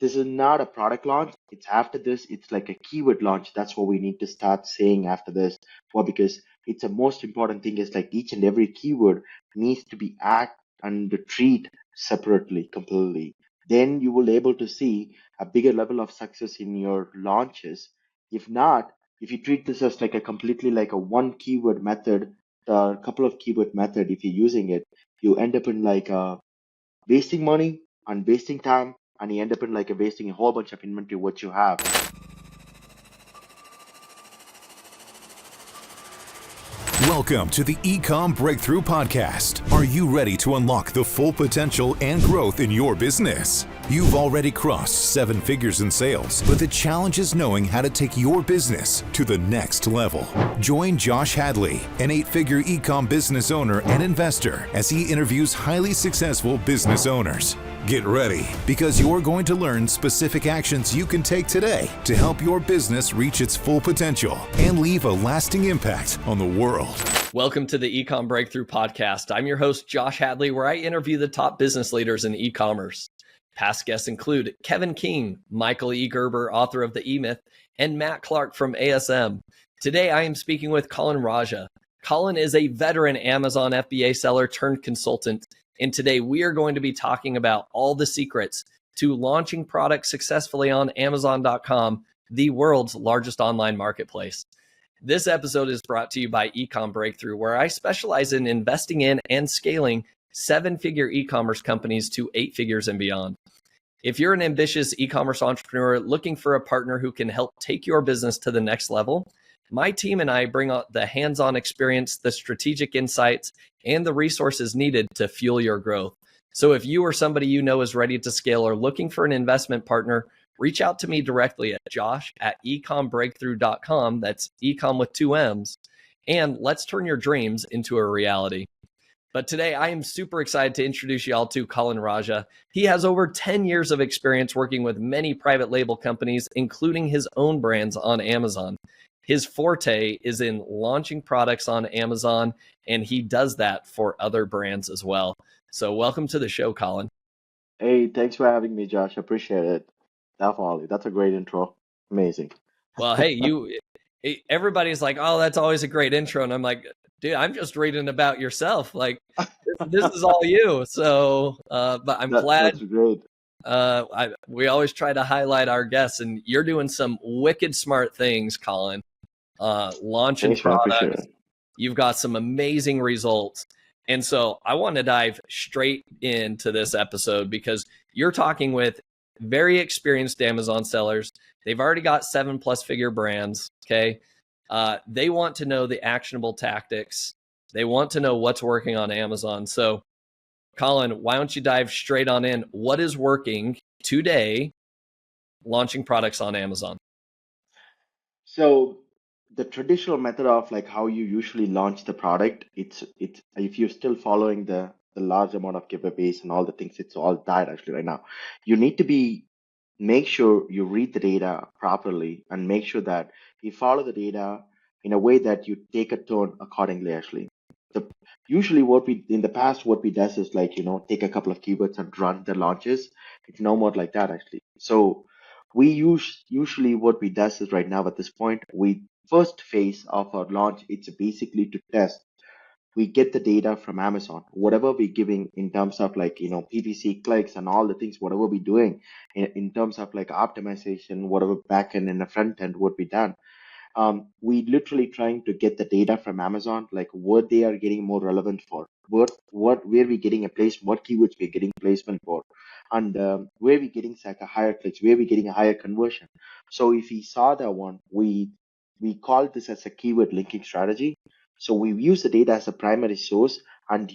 this is not a product launch. It's after this, it's like a keyword launch. That's what we need to start saying after this. Well, because it's the most important thing is like each and every keyword needs to be act and treat separately, completely. Then you will able to see a bigger level of success in your launches. If not, if you treat this as like a completely like a one keyword method, a couple of keyword method, if you're using it, you end up in like wasting money and wasting time, and you end up in like a wasting a whole bunch of inventory what you have. Welcome to the Ecom Breakthrough Podcast. Are you ready to unlock the full potential and growth in your business? You've already crossed 7 figures in sales, but the challenge is knowing how to take your business to the next level. Join Josh Hadley, an 8-figure ecom business owner and investor, as he interviews highly successful business owners. Get ready, because you're going to learn specific actions you can take today to help your business reach its full potential and leave a lasting impact on the world. Welcome to the Ecom Breakthrough Podcast. I'm your host, Josh Hadley, where I interview the top business leaders in e-commerce. Past guests include Kevin King, Michael E. Gerber, author of The E-Myth, and Matt Clark from ASM. Today, I am speaking with Colin Raja. Colin is a veteran Amazon FBA seller turned consultant. And today we are going to be talking about all the secrets to launching products successfully on Amazon.com, the world's largest online marketplace. This episode is brought to you by Ecom Breakthrough, where I specialize in investing in and scaling 7-figure e-commerce companies to 8 figures and beyond. If you're an ambitious e-commerce entrepreneur looking for a partner who can help take your business to the next level, my team and I bring out the hands-on experience, the strategic insights, and the resources needed to fuel your growth. So if you or somebody you know is ready to scale or looking for an investment partner, reach out to me directly at josh@ecombreakthrough.com. That's ecom with 2 M's. And let's turn your dreams into a reality. But today I am super excited to introduce y'all to Colin Raja. He has over 10 years of experience working with many private label companies, including his own brands on Amazon. His forte is in launching products on Amazon, and he does that for other brands as well. So welcome to the show, Colin. Hey, thanks for having me, Josh. Appreciate it. Definitely. That's a great intro. Amazing. Well, hey, everybody's like, oh, that's always a great intro. And I'm like, dude, I'm just reading about yourself. Like, this is all you. So, but I'm glad. That's great. We always try to highlight our guests, and you're doing some wicked smart things, Colin. Launching products. You've got some amazing results. And so I want to dive straight into this episode because you're talking with very experienced Amazon sellers. They've already got 7+ figure brands. Okay. They want to know the actionable tactics. They want to know what's working on Amazon. So Colin, why don't you dive straight on in? What is working today launching products on Amazon? So the traditional method of like how you usually launch the product, it's if you're still following the large amount of giveaways and all the things, it's all died actually right now. You need to make sure you read the data properly and make sure that you follow the data in a way that you take a turn accordingly actually. Usually what we in the past what we does is like take a couple of keywords and run the launches. It's no more like that actually. So we usually what we does is right now at this point, we first phase of our launch, it's basically to test. We get the data from Amazon, whatever we're giving in terms of like PPC clicks and all the things, whatever we're doing in terms of like optimization, whatever back end and the front end would be done. We literally trying to get the data from Amazon, like what they are getting more relevant for, where we getting a place, what keywords we're getting placement for, and where we getting like a higher clicks, where we getting a higher conversion. So if we saw that one, we call this as a keyword linking strategy. So we use the data as a primary source and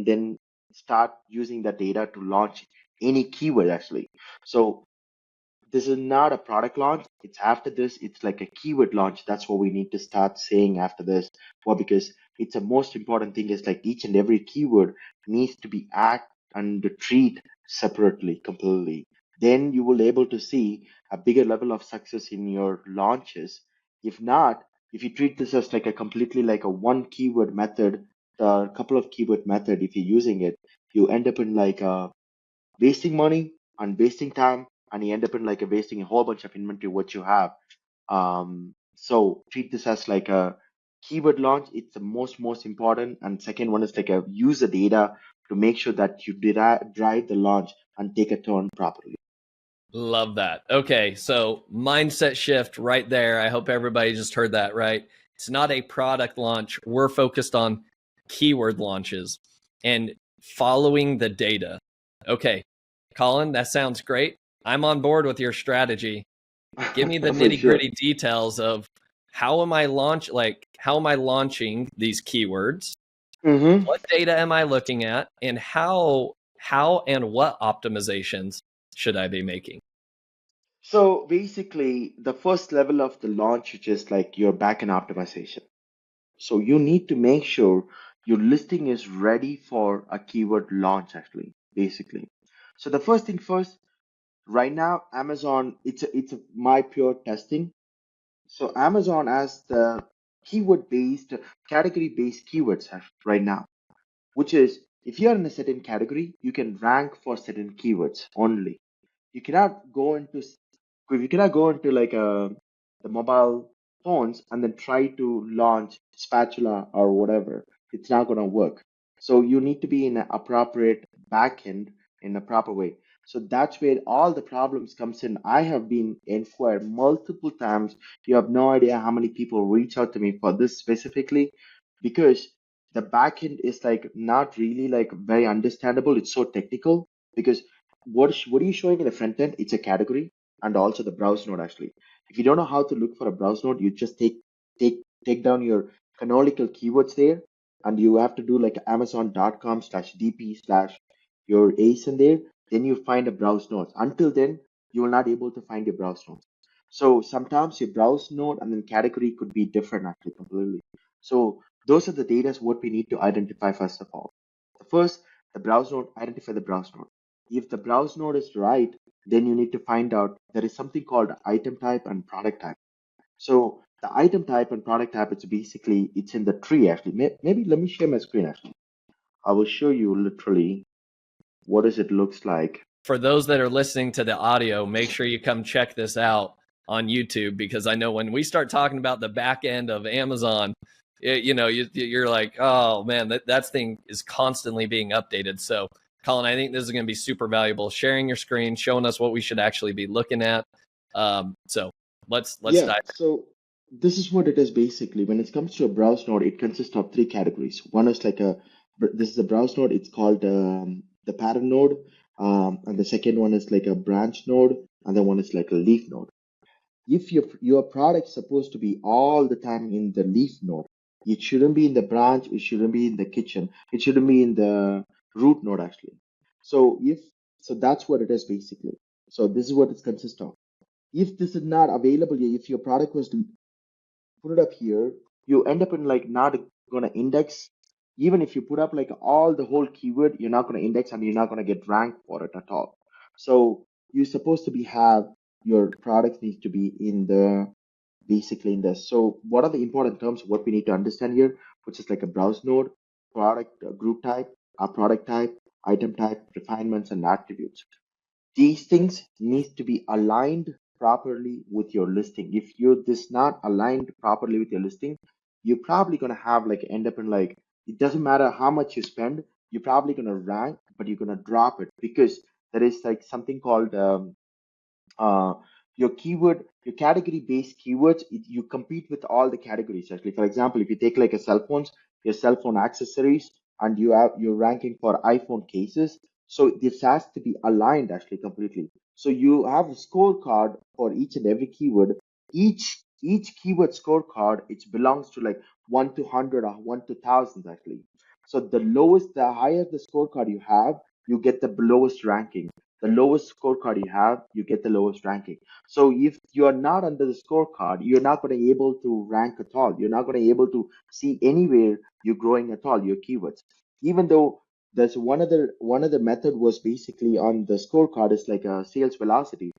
then start using the data to launch any keyword actually. So this is not a product launch. It's after this, it's like a keyword launch. That's what we need to start saying after this. Well, because it's the most important thing is like each and every keyword needs to be act and treat separately, completely. Then you will able to see a bigger level of success in your launches. If not, if you treat this as like a completely like a one keyword method, a couple of keyword method, if you're using it, you end up in like wasting money and wasting time, and you end up in like wasting a whole bunch of inventory what you have. So treat this as like a keyword launch. It's the most important. And second one is like a use the data to make sure that you drive the launch and take a turn properly. Love that. Okay, so mindset shift right there. I hope everybody just heard that right. It's not a product launch. We're focused on keyword launches and following the data. Okay, Colin, that sounds great. I'm on board with your strategy. Give me the For sure. nitty-gritty details of how am I launching these keywords? Mm-hmm. What data am I looking at, and how and what optimizations should I be making? So basically, the first level of the launch is just like your backend optimization. So you need to make sure your listing is ready for a keyword launch, actually, basically. So the first thing first, right now, Amazon, it's my pure testing. So Amazon has the keyword based, category based keywords right now, which is if you're in a certain category, you can rank for certain keywords only. You cannot go into you cannot go into like the mobile phones and then try to launch spatula or whatever. It's not going to work. So you need to be in an appropriate backend in a proper way. So that's where all the problems comes in. I have been inquired multiple times. You have no idea how many people reach out to me for this specifically because the backend is like not really like very understandable. It's so technical because what are you showing in the front end? It's a category and also the browse node actually. If you don't know how to look for a browse node, you just take down your canonical keywords there, and you have to do like amazon.com/dp slash your ace in there. Then you find a browse node. Until then, you will not able to find your browse nodes. So sometimes your browse node and then category could be different actually completely. So those are the data what we need to identify first of all. First, the browse node, identify the browse node. If the browse node is right, then you need to find out there is something called item type and product type. So the item type and product type, it's basically, it's in the tree actually. Maybe let me share my screen actually. I will show you literally what does it looks like. For those that are listening to the audio, make sure you come check this out on YouTube, because I know when we start talking about the back end of Amazon, you're like, oh man, that thing is constantly being updated. So, Colin, I think this is going to be super valuable. Sharing your screen, showing us what we should actually be looking at. So let's Yeah, dive. so this is what it is basically. When it comes to a browse node, it consists of three categories. One is like this is a browse node. It's called the parent node, and the second one is like a branch node, and then one is like a leaf node. If your product is supposed to be all the time in the leaf node, it shouldn't be in the branch, it shouldn't be in the kitchen, it shouldn't be in the root node actually. So if so that's what it is basically. So this is what it consists of. If this is not available, if your product was put it up here, you end up in like not gonna index. Even if you put up like all the whole keyword, you're not gonna index and you're not gonna get ranked for it at all. So you're supposed to be have your product needs to be in the basically in this. So what are the important terms? What we need to understand here, which is like a browse node, product group type, a product type, item type, refinements, and attributes. These things need to be aligned properly with your listing. If you're this not aligned properly with your listing, you're probably gonna have like end up in like it doesn't matter how much you spend, you're probably gonna rank, but you're gonna drop it because there is like something called uh, your keyword, your category based keywords, you compete with all the categories. Actually, for example, if you take like a cell phones, your cell phone accessories, and you're ranking for iPhone cases. So this has to be aligned actually completely. So you have a scorecard for each and every keyword. Each keyword scorecard, it belongs to like 1 to 100 or 1 to 1,000 actually. So the higher the scorecard you have, you get the lowest ranking. The lowest scorecard you have, you get the lowest ranking. So if you're not under the scorecard, you're not going to be able to rank at all. You're not going to be able to see anywhere you're growing at all, your keywords. Even though there's one other method was basically on the scorecard is like a sales velocity.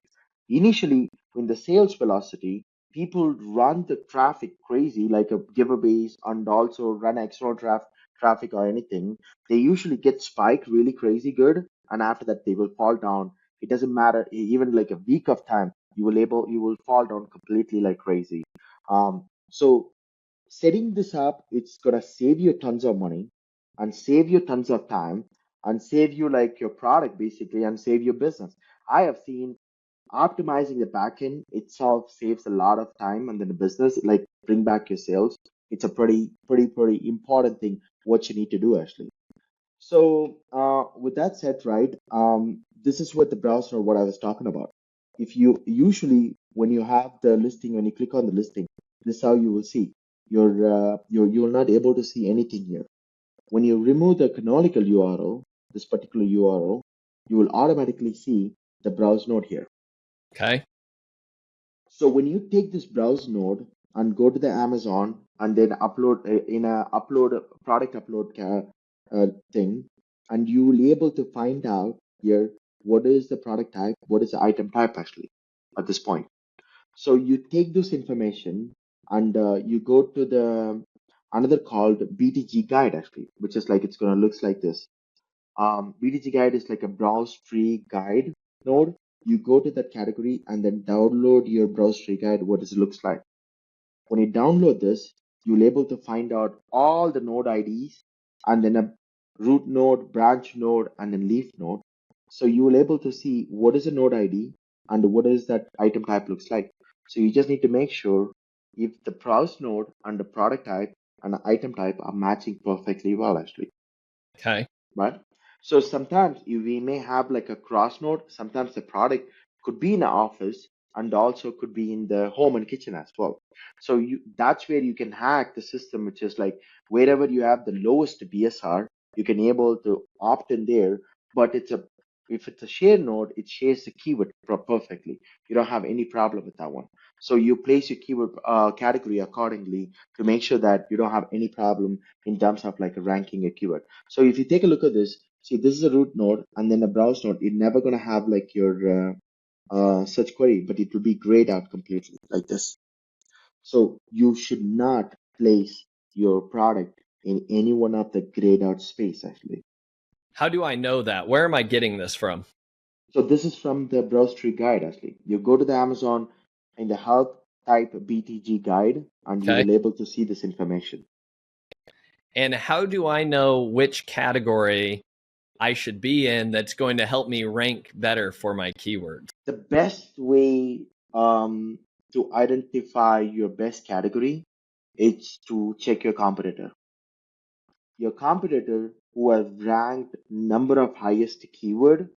Initially, in the sales velocity, people run the traffic crazy, like a giveaways, and also run extra traffic or anything. They usually get spiked really crazy good, and after that they will fall down. It doesn't matter, even like a week of time, you will fall down completely like crazy. So setting this up, it's gonna save you tons of money and save you tons of time and save you like your product basically and save your business. I have seen optimizing the backend itself saves a lot of time and then the business like bring back your sales. It's a pretty important thing what you need to do actually. So with that said, right, this is what the browser, what I was talking about. If you usually when you have the listing, when you click on the listing, this is how you will see. You're not able to see anything here. When you remove the canonical URL, this particular URL, you will automatically see the browse node here. Okay. So when you take this browse node and go to the Amazon and then upload in a upload product upload thing, and you will be able to find out here what is the product type, what is the item type actually at this point. So you take this information and you go to the another called BTG guide actually, which is like it's gonna looks like this. BTG guide is like a browse tree guide node. You go to that category and then download your browse tree guide, what it looks like. When you download this, you'll able to find out all the node IDs and then a root node, branch node, and then leaf node. So you will able to see what is a node ID and what is that item type looks like. So you just need to make sure if the browse node and the product type and the item type are matching perfectly well actually, Okay. right? So sometimes we may have like a cross node. Sometimes the product could be in the office and also could be in the home and kitchen as well. So that's where you can hack the system, which is like wherever you have the lowest BSR, you can able to opt in there. But if it's a share node, it shares the keyword perfectly. You don't have any problem with that one. So you place your keyword category accordingly to make sure that you don't have any problem in terms of like ranking a keyword. So if you take a look at this, see this is a root node and then a browse node. You're never gonna have like your search query, but it will be grayed out completely like this. So you should not place your product in any one of the grayed out space actually. How do I know that? Where am I getting this from? So this is from the browse tree guide actually. You go to the Amazon in the help type BTG guide and you Okay. will able to see this information. And how do I know which category I should be in that's going to help me rank better for my keywords? The best way to identify your best category is to check your competitor. Your competitor who has ranked number of highest keyword,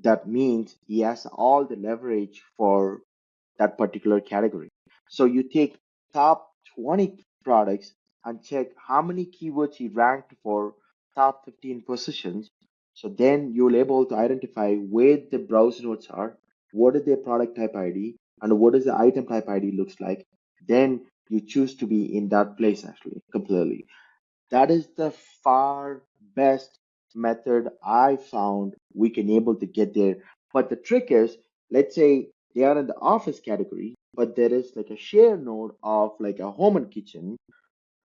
that means he has all the leverage for that particular category. So you take top 20 products and check how many keywords he ranked for top 15 positions. So then you'll able to identify where the browse nodes are, what is their product type ID, and what is the item type ID looks like. Then you choose to be in that place actually completely. That is the far best method I found we can able to get there. But the trick is, let's say they are in the office category, but there is like a share node of like a home and kitchen,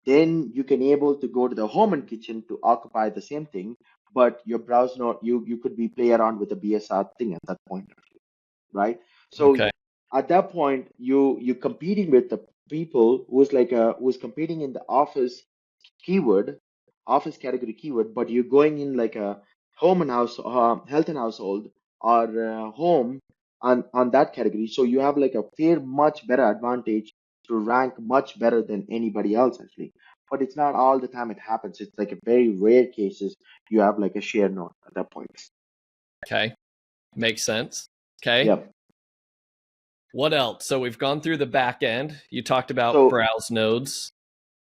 then you can able to go to the home and kitchen to occupy the same thing, but your browser node, you could be play around with the BSR thing at that point, right? So Okay. at that point, you competing with the people who's competing in the keyword, office category keyword, but you're going in like a home and house, health and household, or home on that category. So you have like a fair, much better advantage to rank much better than anybody else actually. But it's not all the time it happens. It's like a very rare cases you have like a share node at that point. Okay. Makes sense. Okay. Yep. What else? So we've gone through the back end. You talked about So browse nodes.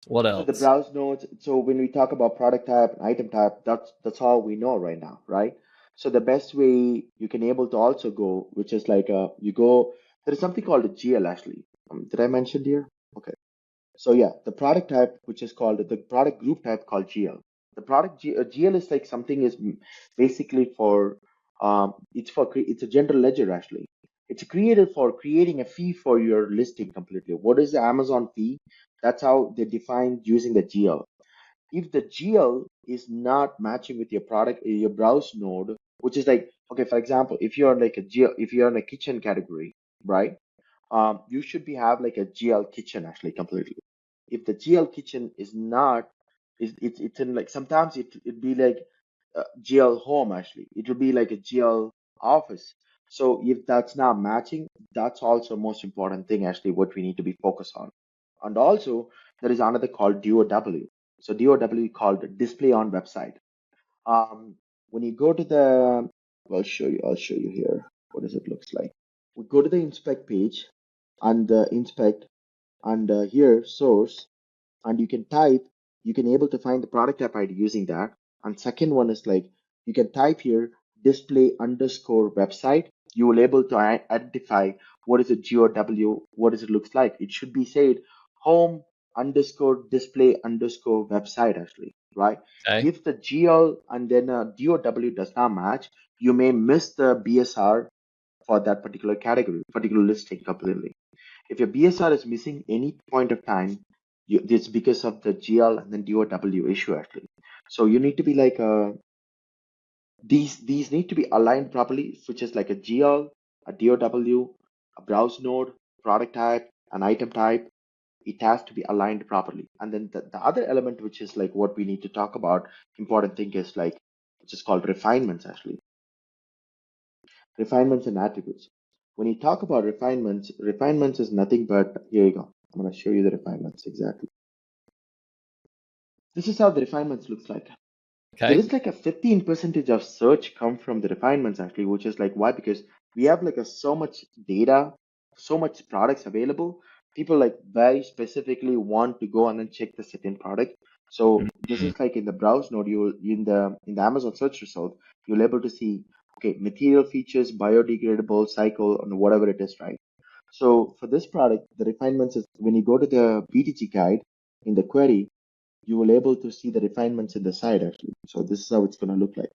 What So the else? browse nodes, so when we talk about product type and item type, that's all we know right now, right? So the best way you can able to also go, which is like you go, there is something called a GL actually. Did I mention here? Okay. So yeah, the product type, which is called the product group type called GL. The GL is like something is basically for it's a general ledger actually. It's created for creating a fee for your listing completely. What is the Amazon fee? That's how they define using the GL. If the GL is not matching with your product, your browse node, which is like, okay, for example, if you're like if you're in a kitchen category, right? You should be have like a GL kitchen actually completely. If the GL kitchen is not, is it's in like sometimes it'd be like GL home actually. It will be like a GL office. So if that's not matching, that's also most important thing actually what we need to be focused on. And also there is another called DOW. So DOW called display on website. When you go to the, I'll show you here. What does it looks like? We go to the inspect page and inspect and here source, and you can able to find the product type ID using that. And second one is like you can type here display underscore website. You will able to identify what is a GOW, what does it looks like. It should be said home underscore display underscore website actually, right? Okay. If the GL and then DOW does not match, you may miss the BSR for that particular category, particular listing completely. If your BSR is missing any point of time, it's because of the GL and then DOW issue actually. So you need to be like these need to be aligned properly, which is like a GL, a DOW, a browse node, product type, an item type. It has to be aligned properly. And then the other element, which is like what we need to talk about, important thing is like which is called refinements actually. Refinements and attributes. When you talk about refinements, refinements is nothing but here you go. I'm going to show you the refinements exactly. This is how the refinements looks like. There Okay. is like a 15 percentage of search come from the refinements actually, which is like why? Because we have like a so much data, so much products available. People like very specifically want to go and then check the certain product. So this Mhm. is like in the browse node, you will in the Amazon search result, you'll able to see okay, material features, biodegradable, cycle, and whatever it is, right? So for this product, the refinements is when you go to the BTG guide in the query, you will able to see the refinements in the side actually. So this is how it's going to look like.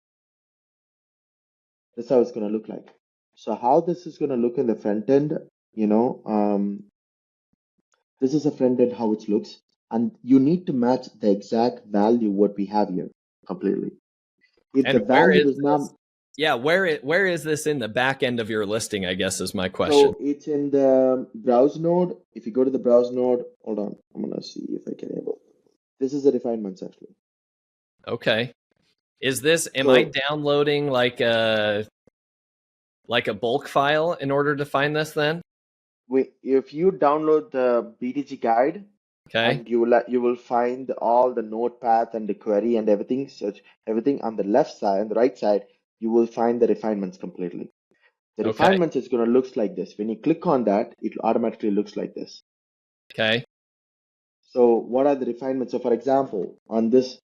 This is how it's going to look like. So how this is going to look in the front end, you know, this is a front end how it looks, and you need to match the exact value what we have here completely. If the And where value is is not, this? Yeah, where is this in the back end of your listing, I guess is my question. so it's in the browse node. If you go to the browse node, hold on, I'm gonna see if I can able. This is the refinements actually. Okay. Is this am I So downloading like a bulk file in order to find this then? if you download the BTG guide, Okay. and you will find all the notepad and the query and everything such everything on the left side and the right side, you will find the refinements completely. The Okay. refinements is going to looks like this. When you click on that, it automatically looks like this. Okay. So what are the refinements? So for example, on this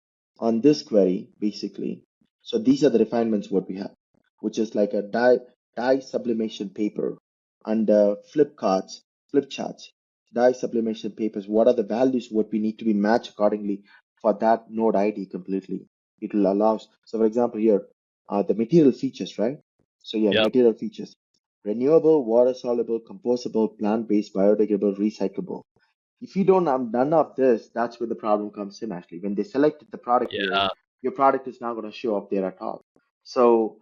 query, basically, so these are the refinements what we have, which is like a dye sublimation paper and flip charts, dye sublimation papers. What are the values what we need to be matched accordingly for that node ID completely? It will allow. So for example, here the material features, right? So yeah, Yep. material features: renewable, water soluble, compostable, plant based, biodegradable, recyclable. If you don't have none of this, that's where the problem comes in actually. When they selected the product here, Yeah. your product is not going to show up there at all. So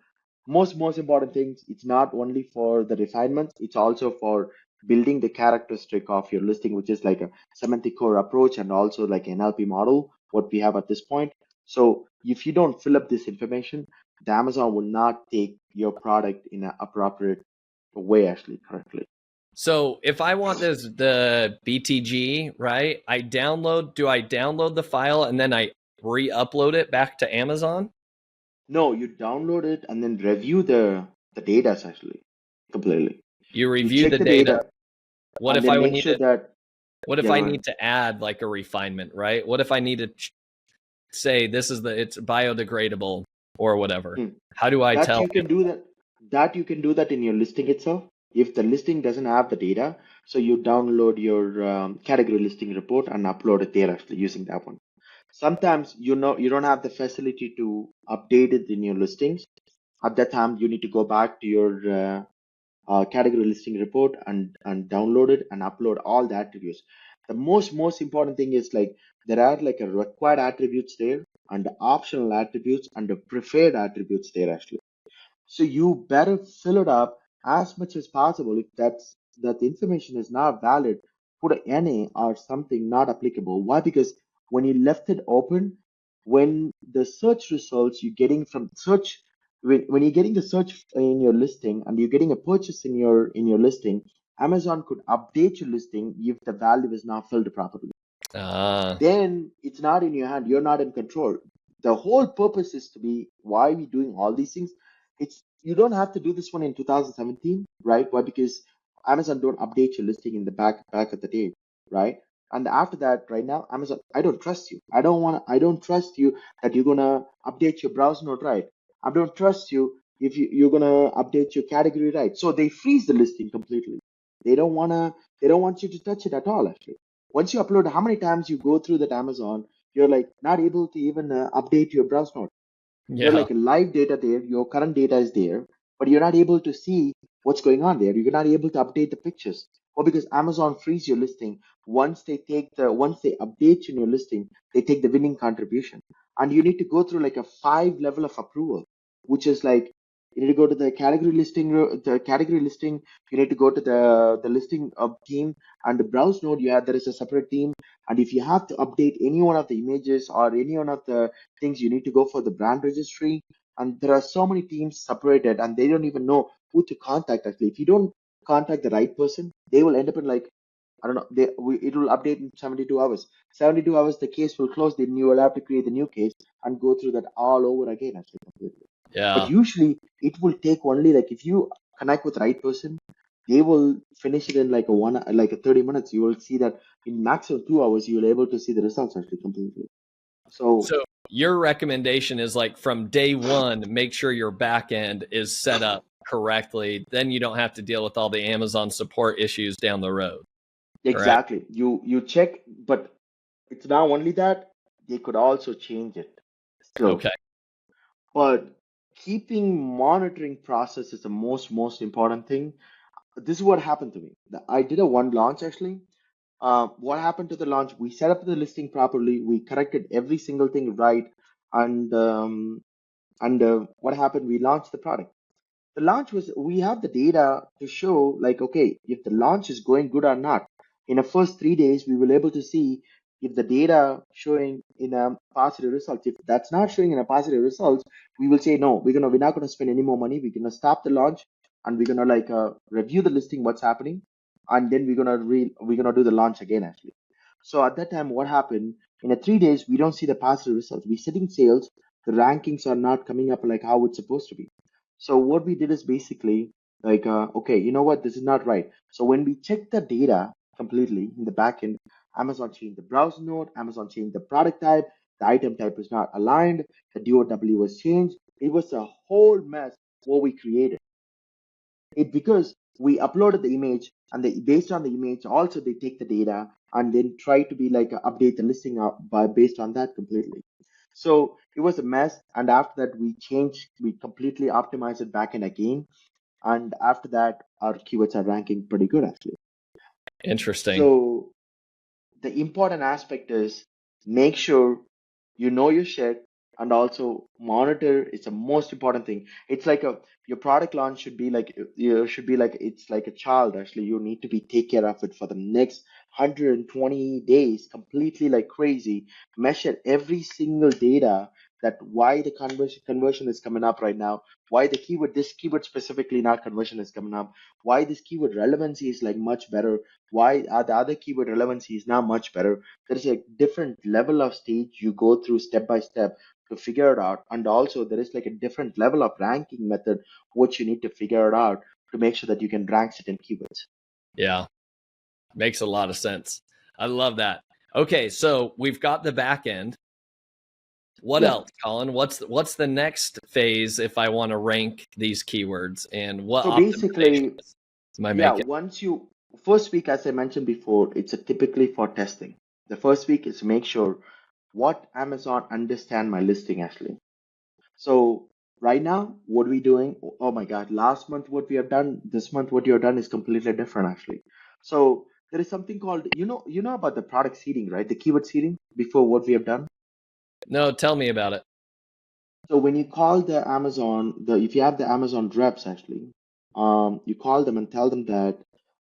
most important things, it's not only for the refinements, it's also for building the characteristic of your listing, which is like a semantic core approach and also like NLP model, what we have at this point. So if you don't fill up this information, the Amazon will not take your product in an appropriate way actually correctly. So if I want this the BTG, right? Do I download the file and then I re-upload it back to Amazon? No, you download it and then review the data actually completely. You You review check the the data. data What and if then I would make need sure to that, what if yeah, I go ahead. need to add like a refinement, right? What if I need to say this is it's biodegradable or whatever? Hmm. How do I That tell? you can do that. That you can do that in your listing itself. If the listing doesn't have the data, so you download your category listing report and upload it there actually using that one. Sometimes you know you don't have the facility to update it in your listings. At that time, you need to go back to your category listing report and download it and upload all the attributes. The most important thing is like there are like a required attributes there and the optional attributes and the preferred attributes there actually. So you better fill it up as much as possible. If that the information is not valid, put a NA or something not applicable. Why? Because when you left it open, when the search results you're getting from search, when you're getting the search in your listing and you're getting a purchase in your listing, Amazon could update your listing if the value is not filled properly. Ah, Then it's not in your hand. You're not in control. The whole purpose is to be why we doing all these things. It's you don't have to do this one in 2017, right? Why? Because Amazon don't update your listing in the back of the day, right? And after that, right now, Amazon, I don't trust you. I don't trust you that you're gonna update your browse node right. I don't trust you if you're gonna update your category right. So they freeze the listing completely. They don't wanna. They don't want you to touch it at all. Actually, once you upload, how many times you go through that Amazon, you're like not able to even update your browse node. You're yeah. like live data there, your current data is there, but you're not able to see what's going on there. You're not able to update the pictures. Well, because Amazon frees your listing. Once they update in your listing, they take the winning contribution. And you need to go through like a 5 level of approval, which is like you need to go to the category listing, you need to go to the listing team and the browse node, there is a separate team. And if you have to update any one of the images or any one of the things, you need to go for the brand registry. And there are so many teams separated and they don't even know who to contact. Actually, if you don't contact the right person, they will end up in like, I don't know, it will update in 72 hours. 72 hours the case will close, then you will have to create a new case and go through that all over again, actually, completely. But Yeah. usually it will take only like, if you connect with the right person, they will finish it in like a 30 minutes. You will see that in maximum 2 hours you will able to see the results actually completely. So So your recommendation is like from day one, make sure your back end is set up correctly. Then you don't have to deal with all the Amazon support issues down the road. Correct? exactly, you check, but it's not only that, they could also change it still. Okay. But keeping monitoring process is the most important thing. This is what happened to me. I did a one launch actually. What happened to the launch? We set up the listing properly. We corrected every single thing right, and what happened? We launched the product. The launch was, we have the data to show like, okay, if the launch is going good or not. In the first 3 days we will able to see if the data showing in a positive results. If that's not showing in a positive results, we will say no, we're not going to spend any more money, we're going to stop the launch, and we're going to like review the listing what's happening, and then we're going to do the launch again actually. So at that time what happened, in a 3 days we don't see the positive results, we sitting sales, the rankings are not coming up like how it's supposed to be. So what we did is basically like, okay, you know what? This is not right. So when we check the data completely in the backend, Amazon changed the browser node, Amazon changed the product type, the item type is not aligned, the DOW was changed. It was a whole mess what we created. It because we uploaded the image and based on the image, also they take the data and then try to be like update the listing up by based on that completely. So it was a mess. And after that, we completely optimized it back in again. And after that, our keywords are ranking pretty good actually. Interesting. So the important aspect is make sure you know your shit and also monitor. It's the most important thing. It's like a your product launch should be like, you should be like, it's like a child actually. You need to be take care of it for the next 120 days completely like crazy. Measure every single data, that why the conversion is coming up right now, why this keyword specifically not conversion is coming up, why this keyword relevancy is like much better, why are the other keyword relevancy is now much better. There's a different level of stage you go through step by step to figure it out. And also there is like a different level of ranking method which you need to figure it out to make sure that you can rank certain keywords. Yeah. Makes a lot of sense. I love that. Okay. So we've got the back end. What Yeah. else, Colin? What's the next phase if I want to rank these keywords, and what So basically, optimizations am I yeah, making? once you first week, as I mentioned before, it's a typically for testing. The first week is to make sure what Amazon understand my listing actually. So right now, what we doing? Oh my God, last month what we have done, this month what you have done is completely different actually. So there is something called, you know about the product seeding, right? The keyword seeding before what we have done. No, tell me about it. So when you call the Amazon, if you have the Amazon reps actually, you call them and tell them that,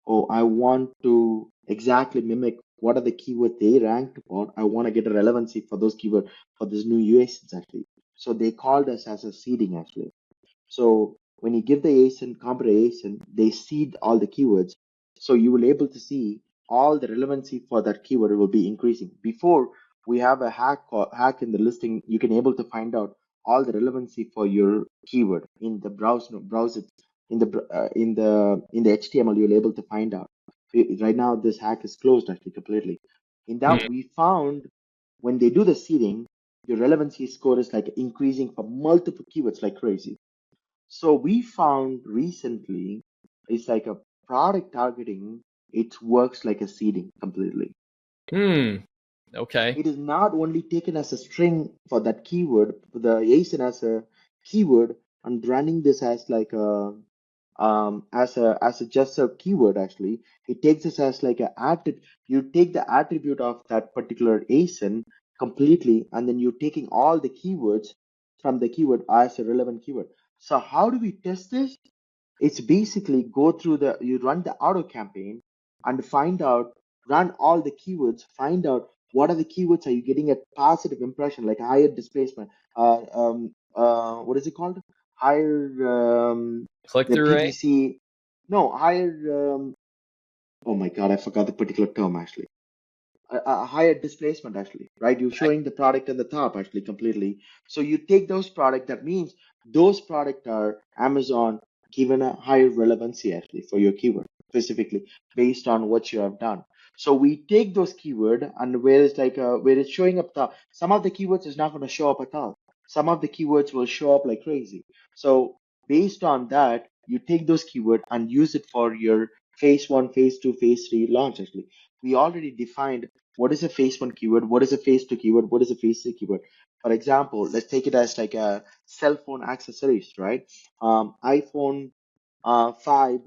oh, I want to exactly mimic what are the keywords they ranked for. I want to get a relevancy for those keywords for this new UASins actually. So they called us as a seeding actually. So when you give the ASIN, computer ASIN, they seed all the keywords. So you will able to see all the relevancy for that keyword will be increasing. Before we have a hack in the listing, you can able to find out all the relevancy for your keyword in the browse it in the HTML. You'll able to find out. Right now, this hack is closed actually completely. In Hmm. that, we found when they do the seeding, your relevancy score is like increasing for multiple keywords like crazy. So we found recently it's like a product targeting, it works like a seeding completely. Hmm. Okay. It is not only taken as a string for that keyword, the ASIN as a keyword and running this as like a as a just a keyword actually. It takes this as like a attribute. You take the attribute of that particular ASIN completely, and then you're taking all the keywords from the keyword as a relevant keyword. So how do we test this? It's basically go through you run the auto campaign and find out, run all the keywords, find out what are the keywords are you getting a positive impression, like higher displacement, what is it called? Higher, Click the through rate. PPC, no, higher, oh my God, I forgot the particular term actually, a higher displacement actually, right? You're showing the product at the top actually completely. So you take those product, that means those product are Amazon given a higher relevancy actually for your keyword specifically based on what you have done. So we take those keyword and where it's showing up top, some of the keywords is not going to show up at all. Some of the keywords will show up like crazy. So based on that, you take those keyword and use it for your phase one, phase two, phase three launch actually. We already defined what is a phase one keyword, what is a phase two keyword, what is a phase three keyword. For example, let's take it as like a cell phone accessories, right? iPhone 5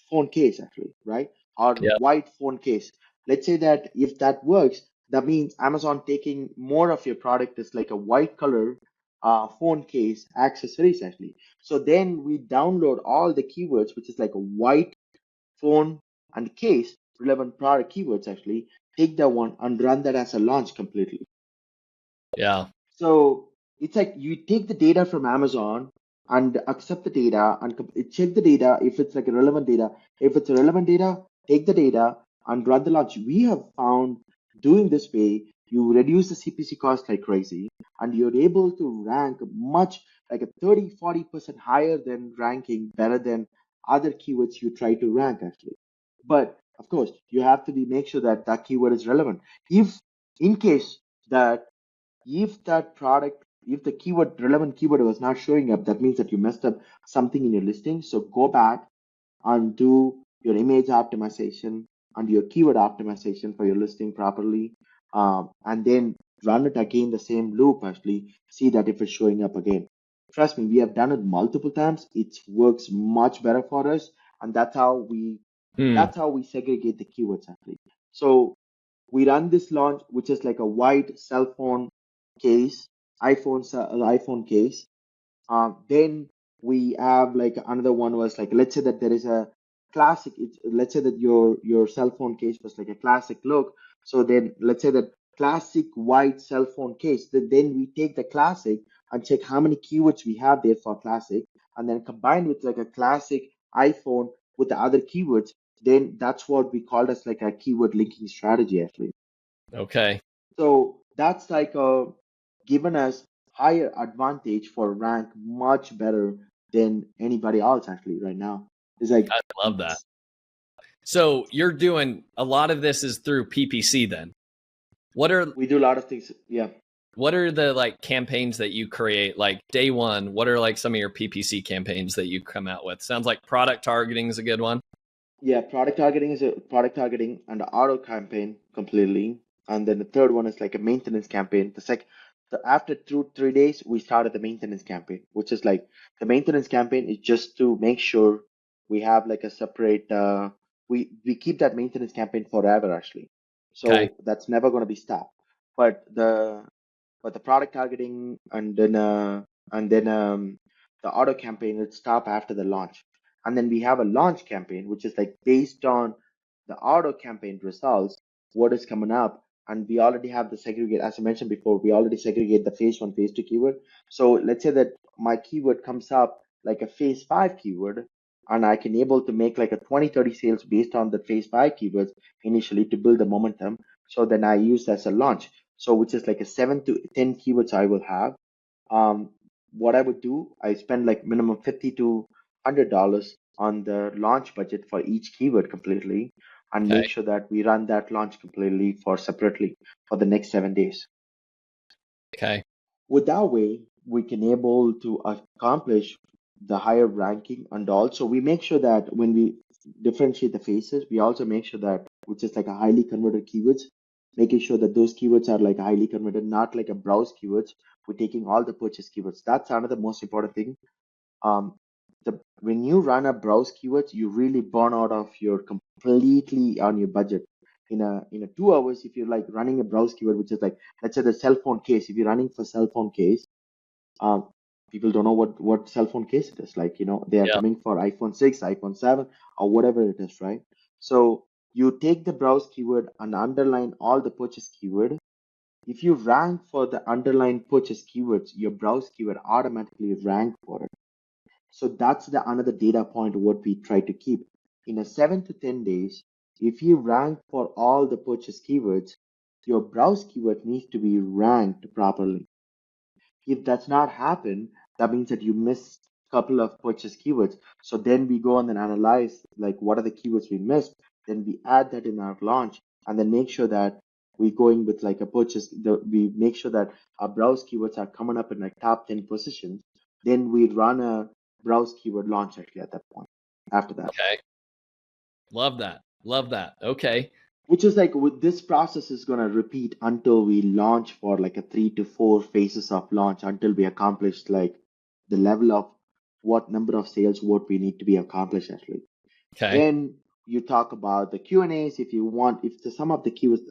phone case actually, right? Or Yeah. white phone case. Let's say that if that works, that means Amazon taking more of your product is like a white color phone case accessories actually. So then we download all the keywords, which is like a white phone, and case relevant product keywords actually, take that one and run that as a launch completely. Yeah. So it's like you take the data from Amazon and accept the data and check the data if it's like a relevant data. If it's a relevant data, take the data and run the launch. We have found doing this way, you reduce the CPC cost like crazy, and you're able to rank much like a 30-40% higher than ranking better than other keywords you try to rank actually. But of course, you have to be make sure that that keyword is relevant. If in case that if that product, if the keyword relevant keyword was not showing up, that means that you messed up something in your listing. So go back and do your image optimization and your keyword optimization for your listing properly, and then run it again the same loop actually, see that if it's showing up again. Trust me, we have done it multiple times. It works much better for us, and Hmm. that's how we segregate the keywords actually. So we run this launch, which is like a white cell phone case, iPhone case. Then we have like another one was like, let's say that there is a classic. Let's say that your cell phone case was like a classic look. So then let's say that classic white cell phone case. Then we take the classic and check how many keywords we have there for classic, and then combine with like a classic iPhone with the other keywords. Then that's what we called as like a keyword linking strategy actually. Okay. So that's like given us higher advantage for rank much better than anybody else actually right now. It's like I love that. So you're doing a lot of this is through PPC then. What are we do a lot of things. Yeah. what are the like campaigns that you create? Like day one, what are like some of your PPC campaigns that you come out with? Sounds like product targeting is a good one. Yeah, product targeting is a product targeting and the auto campaign completely. And then the third one is like a maintenance campaign. After 2 3 days, we started the maintenance campaign, which is like the maintenance campaign is just to make sure we have like a separate we keep that maintenance campaign forever actually. Okay. So that's never gonna be stopped. But but the product targeting and then the auto campaign will stop after the launch. And then we have a launch campaign, which is like based on the auto campaign results, what is coming up. And we already have the segregate, as I mentioned before, we already segregate the phase one, phase two keyword. So let's say that my keyword comes up like a phase five keyword, and I can able to make like a 20, 30 sales based on the phase five keywords initially to build the momentum. So then I use as a launch. So which is like a 7 to 10 keywords I will have. Um, what I would do, I spend like minimum $50 to $100 on the launch budget for each keyword completely, and Okay. make sure that we run that launch completely for separately for the next 7 days. Okay. With that way, we can able to accomplish the higher ranking, and also we make sure that when we differentiate the phases, we also make sure that which is like a highly converted keywords, making sure that those keywords are like highly converted, not like a browse keywords. We're taking all the purchase keywords. That's another most important thing. Um, the when you run a browse keywords, you really burn out of your completely on your budget. In a 2 hours, if you're like running a browse keyword, which is like let's say the cell phone case, if you're running for cell phone case, um, people don't know what cell phone case it is. Like they are Yeah. coming for iPhone 6, iPhone 7, or whatever it is, right? So you take the browse keyword and underline all the purchase keyword. If you rank for the underlying purchase keywords, your browse keyword automatically rank for it. So that's the another data point what we try to keep. In a 7 to 10 days, if you rank for all the purchase keywords, your browse keyword needs to be ranked properly. If that's not happen, that means that you missed a couple of purchase keywords. So then we go on and analyze like what are the keywords we missed. Then we add that in our launch, and then make sure that we going with like a purchase. We make sure that our browse keywords are coming up in like top 10 positions. Then we run a browse keyword launch actually at that point. After that. Okay. Love that. Love that. Okay. Which is like with this process is gonna repeat until we launch for like a 3 to 4 phases of launch until we accomplish like the level of what number of sales what we need to be accomplished actually. Okay. Then you talk about the Q&As if you want if the some of the keywords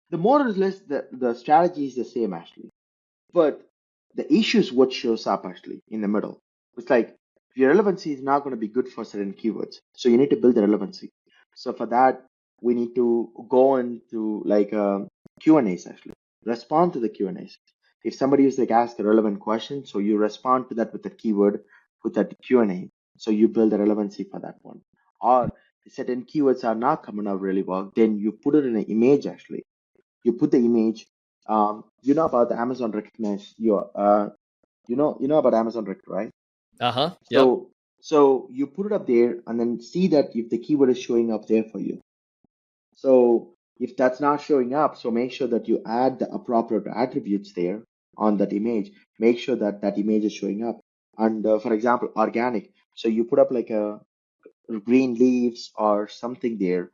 the more or less the strategy is the same actually. But the issue is what shows up actually in the middle. It's like your relevancy is not going to be good for certain keywords. So you need to build the relevancy. So for that, we need to go into like Q&As actually. Respond to the Q&As. If somebody is like ask a relevant question, so you respond to that with a keyword, with that Q&A. So you build the relevancy for that one. Or certain keywords are not coming out really well, then you put it in an image actually. You put the image. About the Amazon recognize your you know about Amazon Rec, right? Uh-huh. Yep. So you put it up there and then see that if the keyword is showing up there for you. So if that's not showing up, so make sure that you add the appropriate attributes there on that image. Make sure that that image is showing up. And for example, organic. So you put up like a green leaves or something there,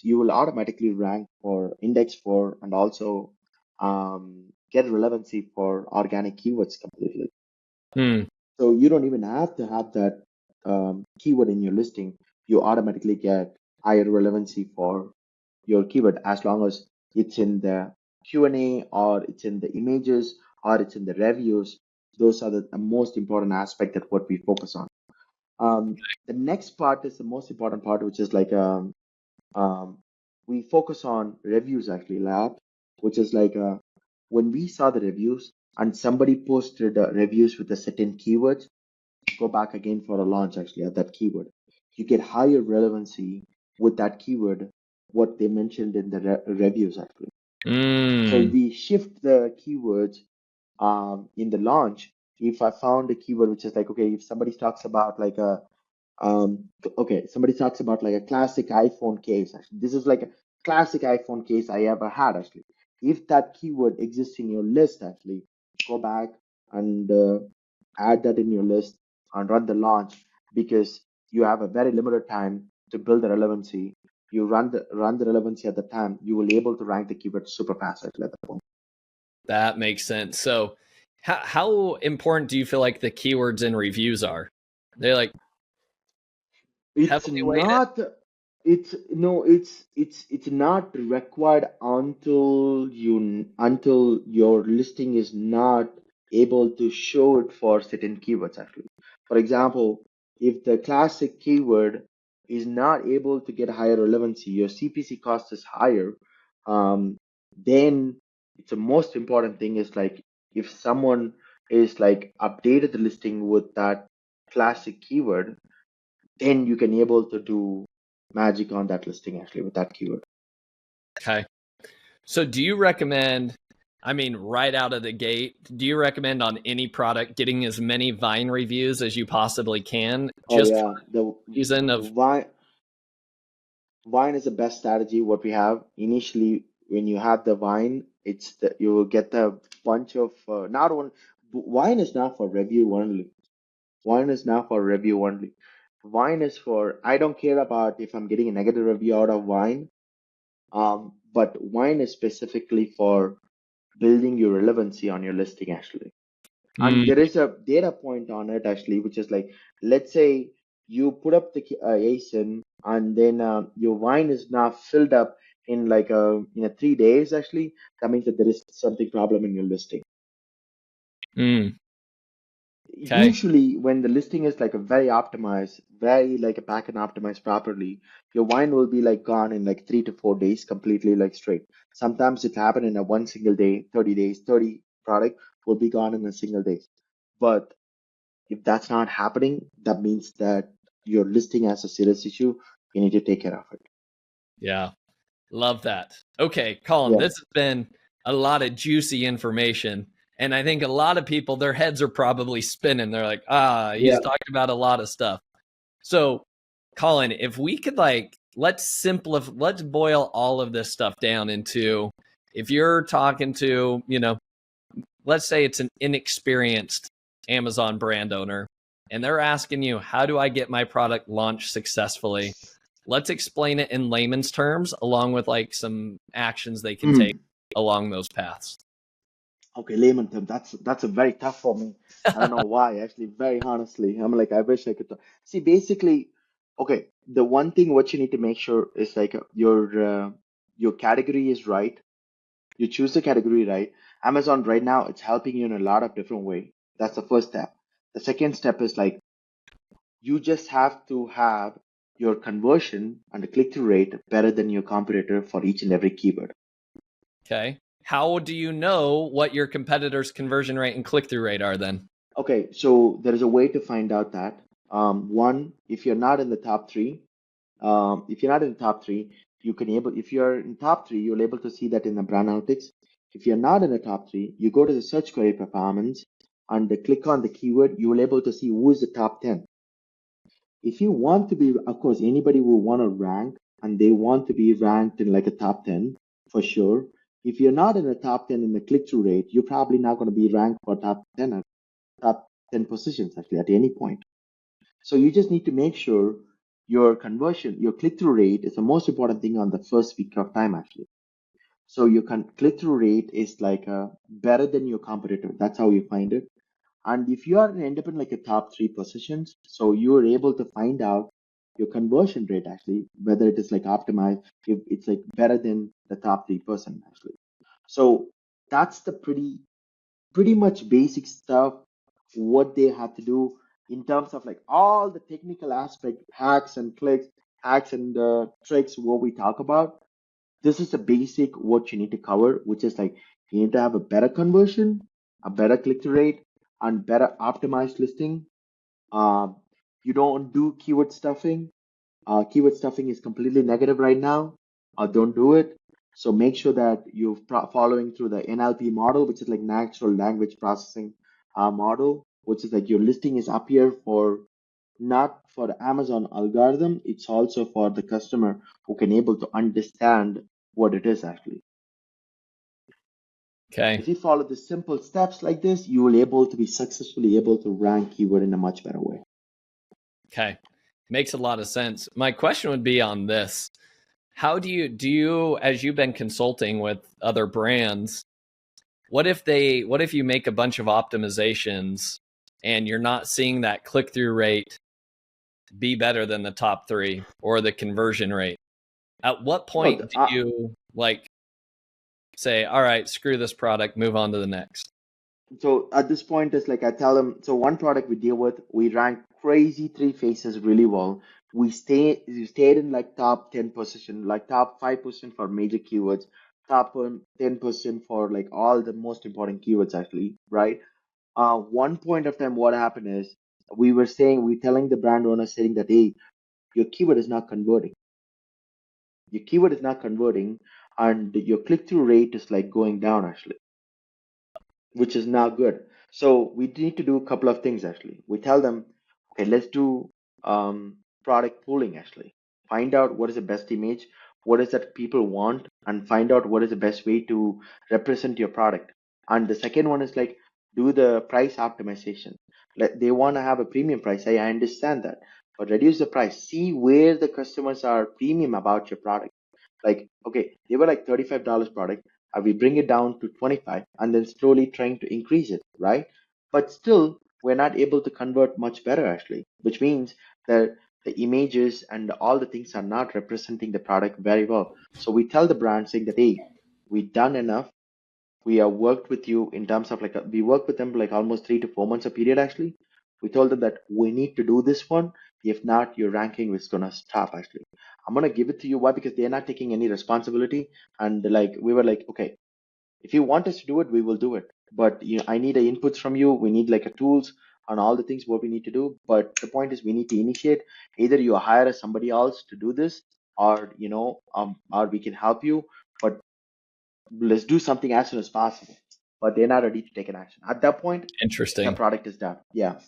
you will automatically rank for index for and also get relevancy for organic keywords completely. Hmm. So you don't even have to have that keyword in your listing. You automatically get higher relevancy for your keyword as long as it's in the Q&A or it's in the images or it's in the reviews. Those are the most important aspect that what we focus on. The next part is the most important part, which is like um, we focus on reviews actually, lab, which is like when we saw the reviews and somebody posted reviews with a certain keywords, go back again for a launch actually at that keyword. You get higher relevancy with that keyword, what they mentioned in the reviews actually. So Mm. we shift the keywords in the launch. If I found a keyword which is like, okay, if somebody talks about like a okay, somebody talks about like a classic iPhone case. Actually, this is like a classic iPhone case I ever had. Actually, if that keyword exists in your list, actually, go back and add that in your list and run the launch because you have a very limited time to build the relevancy. You run the relevancy at the time, you will be able to rank the keyword super fast actually at that point. That makes sense. So how important do you feel like the keywords in reviews are? They're like It's heavily weighted? not. It's no, it's not required until your listing is not able to show it for certain keywords actually. For example, if the classic keyword is not able to get higher relevancy, your CPC cost is higher, then it's the most important thing is like if someone is like updated the listing with that classic keyword, then you can able to do magic on that listing actually with that keyword. Okay. So do you recommend, I mean, right out of the gate, do you recommend on any product getting as many Vine reviews as you possibly can Oh just for yeah, the the reason of, vine is the best strategy what we have initially. When you have the vine, it's the you will get a bunch of not one. Vine is not for review only. Vine is not for review only. Vine is for, I don't care about if I'm getting a negative review out of Vine. But Vine is specifically for building your relevancy on your listing actually. And mm, there is a data point on it actually, which is like, let's say you put up the ASIN and then your wine is now filled up in like in a 3 days actually. That means that there is something problem in your listing. mm, okay. Usually when the listing is like a very optimized, very like a backend optimized properly, your wine will be like gone in like 3 to 4 days completely like straight. Sometimes it happen in a one single day, 30 days, 30 product will be gone in a single day. But if that's not happening, that means that your listing has a serious issue. You need to take care of it. Yeah. Love that. Okay, Colin, Yeah, this has been a lot of juicy information. And I think a lot of people, their heads are probably spinning. They're like, he's yeah. talking about a lot of stuff. So, Colin, if we could like, let's simplify, let's boil all of this stuff down into if you're talking to, let's say it's an inexperienced Amazon brand owner and they're asking you, how do I get my product launched successfully? Let's explain it in layman's terms along with like some actions they can take Mm. along those paths. Okay, layman term. That's a very tough for me. I don't know why. Actually, very honestly, I'm like I wish I could. See, basically, okay. The one thing what you need to make sure is like your category is right. You choose the category right. Amazon right now it's helping you in a lot of different way. That's the first step. The second step is like you just have to have your conversion and the click-through rate better than your competitor for each and every keyword. Okay. How do you know what your competitors' conversion rate and click through rate are then? Okay, so there is a way to find out that. One, if you're not in the top three, if you're not in the top three, you can able if you're in top three, you'll able to see that in the brand analytics. If you're not in the top three, you go to the search query performance and click on the keyword, you will able to see who is the top 10. If you want to be, of course, anybody will want to rank and they want to be ranked in like a top 10 for sure. If you're not in the top 10 in the click-through rate, you're probably not going to be ranked for top 10 or top 10 positions actually at any point. So you just need to make sure your conversion, your click-through rate is the most important thing on the first week of time actually. So your click-through rate is like better than your competitor. That's how you find it. And if you are end up in like a top three positions, so you are able to find out your conversion rate actually, whether it is like optimized, if it's like better than the top 3% actually. So that's the pretty much basic stuff what they have to do in terms of like all the technical aspect, hacks and clicks, hacks and tricks what we talk about. This is the basic what you need to cover, which is like you need to have a better conversion, a better click-through rate, and better optimized listing. Uh, you don't do keyword stuffing. Keyword stuffing is completely negative right now. Don't do it. So make sure that you're following through the NLP model, which is like natural language processing model, which is like your listing is up here for not for the Amazon algorithm. It's also for the customer who can able to understand what it is actually. Okay. If you follow the simple steps like this, you will able to be successfully able to rank keyword in a much better way. Okay. Makes a lot of sense. My question would be on this. How do you, as you've been consulting with other brands, what if you make a bunch of optimizations and you're not seeing that click through rate be better than the top 3 or the conversion rate? At what No, point do you like say, all right, screw this product, move on to the next? so at this point, it's like I tell them, so one product we deal with, we rank crazy 3 faces really well. We stayed in like top 10 position, like top 5% for major keywords, top 10% for like all the most important keywords actually, right? One point of time, what happened is we telling the brand owner saying that, hey, your keyword is not converting. Your keyword is not converting, and your click-through rate is like going down actually, which is not good. So we need to do a couple of things actually. We tell them, okay, let's do product pooling actually. Find out what is the best image, what is that people want, and find out what is the best way to represent your product. And the second one is like do the price optimization. Like they want to have a premium price. I understand that, but reduce the price. See where the customers are premium about your product. Like, okay, they were like $35 product. We bring it down to 25 and then slowly trying to increase it, right? But still, we're not able to convert much better actually, which means that the images and all the things are not representing the product very well. So we tell the brand saying that, hey, we've done enough. We have worked with you in terms of like, we worked with them like almost 3 to 4 months a period actually. We told them that we need to do this one. If not, your ranking is gonna stop actually. I'm gonna give it to you. Why? Because they're not taking any responsibility. And like we were like, okay, if you want us to do it, we will do it. But I need the inputs from you. We need like a tools on all the things what we need to do. But the point is, we need to initiate. Either you hire somebody else to do this, or or we can help you. But let's do something as soon as possible. But they're not ready to take an action. At that point, the Interesting. product is done. Yeah.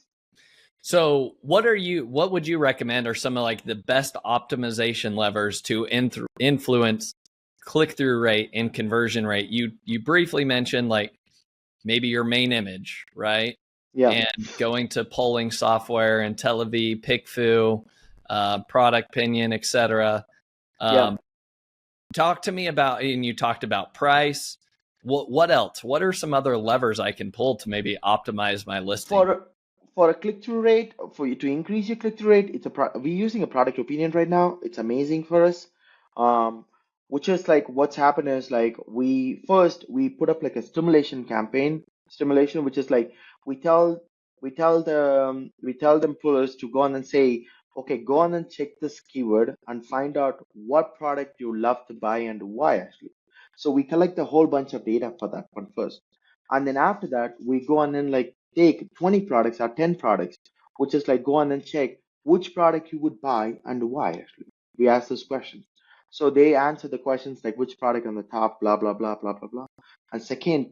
So what would you recommend are some of like the best optimization levers to influence click-through rate and conversion rate? You briefly mentioned like maybe your main image, right? Yeah. And going to polling software and Telev, PickFu, Product Pinion, etc. Yeah. Talk to me about, and you talked about price. What else? What are some other levers I can pull to maybe optimize my listing? For a click-through rate, for you to increase your click-through rate, we're using a product opinion right now. It's amazing for us. Um, which is like what's happened is like we put up like a stimulation, which is like we tell we tell them pullers to go on and say, okay, go on and check this keyword and find out what product you love to buy and why actually. So we collect a whole bunch of data for that one first. And then after that, we go on and like take 20 products or 10 products, which is like go on and check which product you would buy and why actually. We ask those questions. So they answer the questions like which product on the top, blah, blah, blah, blah, blah, blah. And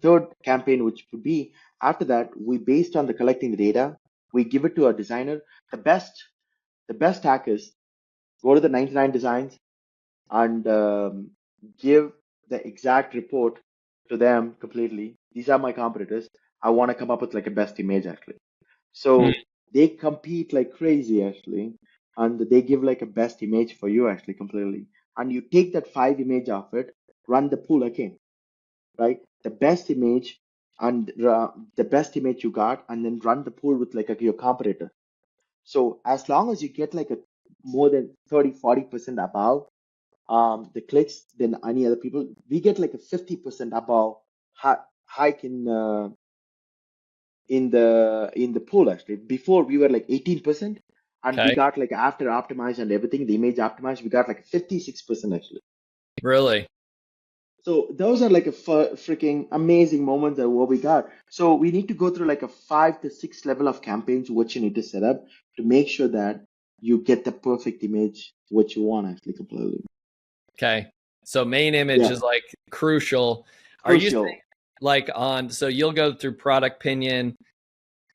third campaign, which would be after that, we based on the collecting the data, we give it to a designer. The best hack is go to the 99 designs and give the exact report to them completely. These are my competitors. I want to come up with like a best image actually. Hmm. So they compete like crazy actually, and they give like a best image for you actually completely. And you take that 5 image of it, run the pool again, right? The best image and the best image you got, and then run the pool with like your competitor. So as long as you get like a more than 30-40% above the clicks than any other people, we get like a 50% above hike in the poll actually. Before we were like 18%, and we Okay. got like after optimized and everything, the image optimized, we got like 56% actually. Really? So those are like a freaking amazing moments that what we got. So we need to go through like a 5 to 6 level of campaigns what you need to set up to make sure that you get the perfect image what you want actually completely. Okay. So main image Yeah, is like crucial. Are you saying crucial. like so you'll go through Product Pinion,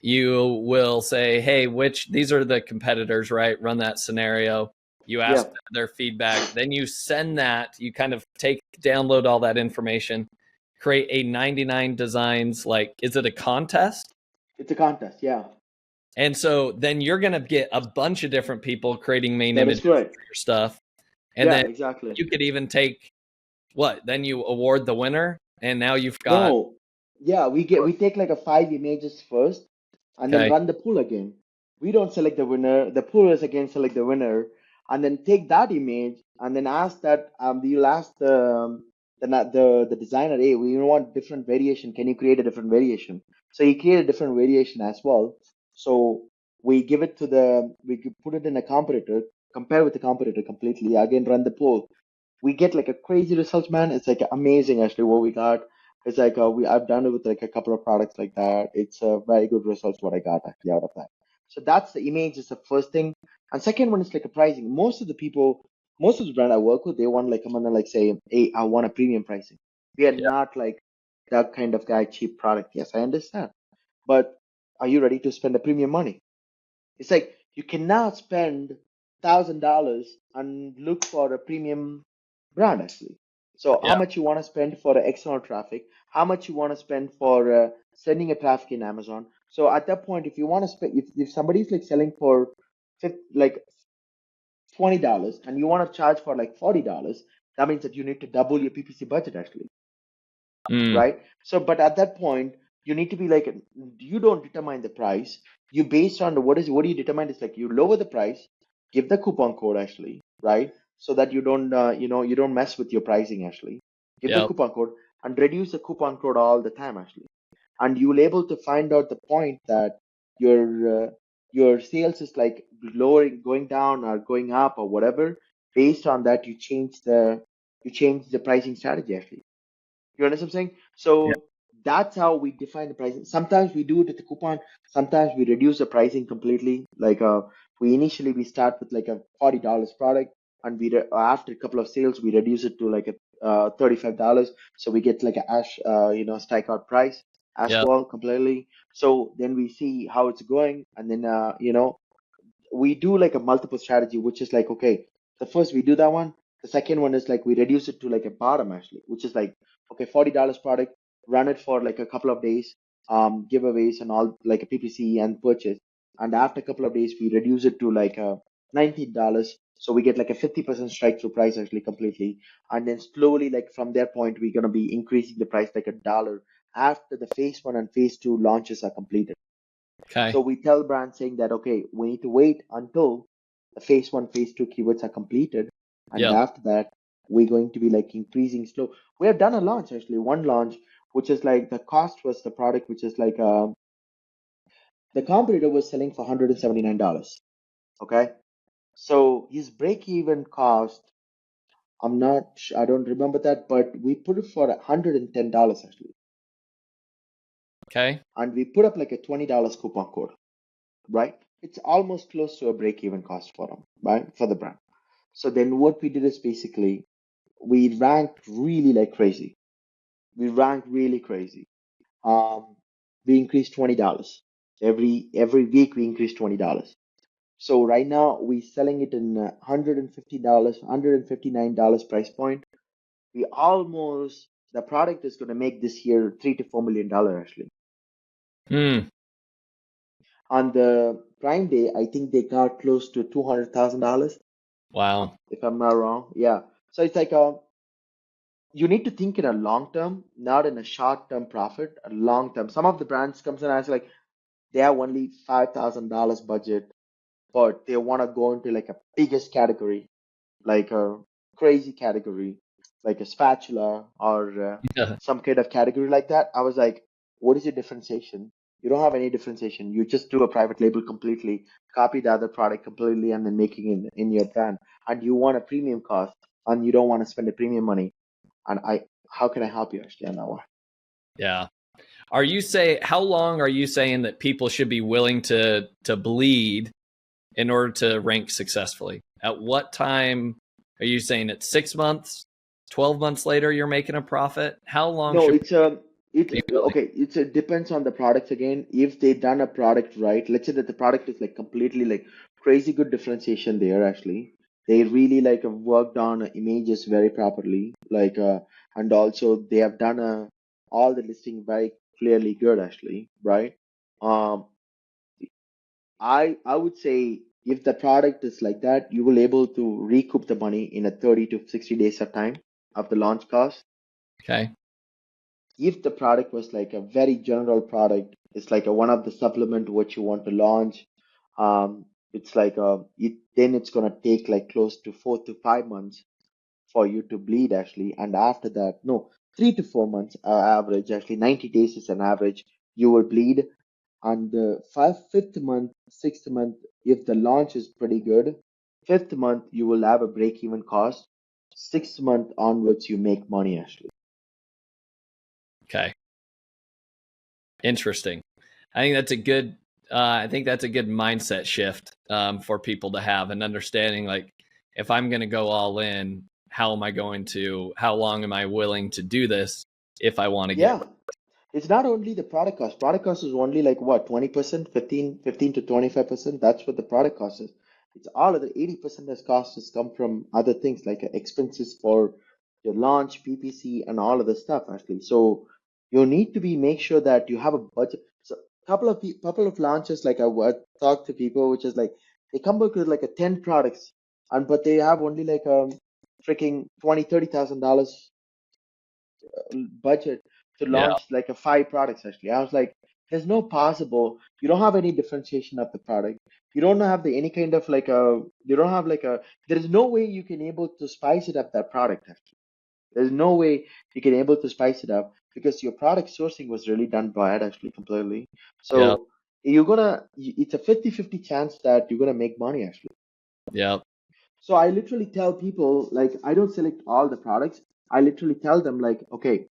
you will say, hey, these are the competitors, right? Run that scenario. You ask Yeah, them their feedback. Then you send that, you kind of download all that information, create a 99 designs, like, is it a contest? it's a contest. Yeah, And so then you're going to get a bunch of different people creating main that is images for correct. your stuff. And Yeah, then exactly. you could even take then you award the winner. And now you've got, No, yeah, we take like a 5 images first, and then okay, run the pool again. We don't select the winner. The poolers again select the winner, and then take that image and then ask that you'll ask the designer, hey, we want different variation. Can you create a different variation? So he create a different variation as well. So we give it to put it in a competitor, compare with the competitor completely. Again, run the poll. We get like a crazy results, man. It's like amazing actually what we got. It's like I've done it with like a couple of products like that. It's a very good results what I got actually out of that. So that's the image is the first thing. And second one is like a pricing. Most of the brand I work with, they want like I'm gonna like say, hey, I want a premium pricing. We are Yeah. not like that kind of guy, cheap product. Yes, I understand. But are you ready to spend the premium money? It's like you cannot spend $1,000 and look for a premium brand actually. So how Yeah. much you want to spend for external traffic? How much you want to spend for sending a traffic in Amazon? So at that point, if you want to spend, if somebody's like selling for like $20 and you want to charge for like $40, that means that you need to double your PPC budget actually, Mm. right? So, but at that point, you need to be like, you don't determine the price. You based on what do you determine is like you lower the price, give the coupon code actually, right? So that you don't, you don't mess with your pricing actually. Give the Yep. coupon code and reduce the coupon code all the time actually, and you'll able to find out the point that your sales is like lowering, going down or going up or whatever. Based on that, you change the pricing strategy actually. You understand what I'm saying? Yeah. So that's how we define the pricing. Sometimes we do it with the coupon. Sometimes we reduce the pricing completely. Like we start with like a $40 product, and after a couple of sales we reduce it to like a $35. So we get like a strike out price as Yep. well completely. So then we see how it's going, and then we do like a multiple strategy, which is like, okay, the first we do that one. The second one is like we reduce it to like a bottom actually, which is like, okay, $40 product, run it for like a couple of days, giveaways and all like a PPC and purchase. And after a couple of days, we reduce it to like a $19. So we get like a 50% strike through price actually completely. And then slowly, like from that point, we're gonna be increasing the price like $1 after the phase one and phase two launches are completed. Okay. So we tell brands saying that, okay, we need to wait until the phase one, phase two keywords are completed. And Yep. after that, we're going to be like increasing slow. We have done a launch actually, one launch, which is like the cost was the product, which is like the competitor was selling for $179. Okay. So his break even cost, I don't remember that, but we put it for $110 actually. Okay. And we put up like a $20 coupon code, right? It's almost close to a break even cost for them, right? For the brand. So then what we did is basically we ranked really like crazy. We ranked really crazy. Um, we increased $20 every week. We increased $20. So right now we selling it in $150, $159 price point. We almost the product is going to make this year $3 to $4 million actually. Mm. On the Prime Day, I think they got close to $200,000 Wow. if I'm not wrong. Yeah. So it's like you need to think in a long term, not in a short term profit, a long term. Some of the brands comes in as like they have only $5,000 budget, but they want to go into like a biggest category, like a crazy category, like a spatula or Yeah. some kind of category like that. I was like, what is your differentiation? You don't have any differentiation. You just do a private label completely, copy the other product completely, and then making it in your brand. And you want a premium cost, and you don't want to spend the premium money. And how can I help you actually on that one? Yeah. How long are you saying that people should be willing to bleed in order to rank successfully? At what time are you saying it's 6 months, 12 months later you're making a profit? How long No, should it's a it people be willing? okay. It's a depends on the products again. If they done a product right, let's say that the product is like completely like crazy good differentiation there actually. They really like have worked on images very properly, like and also they have done all the listing very clearly good actually, right? Um, I would say if the product is like that, you will able to recoup the money in a 30 to 60 days of time of the launch cost. Okay. If the product was like a very general product, it's like a one of the supplement what you want to launch, It's like then it's gonna take like close to 4 to 5 months for you to bleed actually, and after that, no, 3 to 4 months average actually. 90 days is an average. You will bleed, and the fifth month, sixth month, if the launch is pretty good, fifth month you will have a break even cost. Sixth month onwards, you make money actually. Okay. Interesting. I think that's a good mindset shift for people to have, and understanding like, if I'm going to go all in, how long am I willing to do this if I want to get. Yeah. It's not only the product cost. Product cost is only like what, 20%, 15 to 25%. That's what the product cost is. It's all of the 80% of costs has come from other things like expenses for your launch, PPC, and all of the stuff actually. So you need to be make sure that you have a budget. So couple of launches, like I would talk to people, which is like they come up with like a 10 products, and but they have only like freaking 20, $30,000 budget to Yeah. launch like a 5 products actually. I was like, there's no possible. You don't have any differentiation of the product. You don't have the any kind of like a. You don't have like a. There is no way you can able to spice it up that product actually. There's no way you can able to spice it up because your product sourcing was really done bad actually completely. Yeah. So it's a 50-50 chance that you're gonna make money actually. Yeah. So I literally tell people like I don't select all the products. I literally tell them like, okay,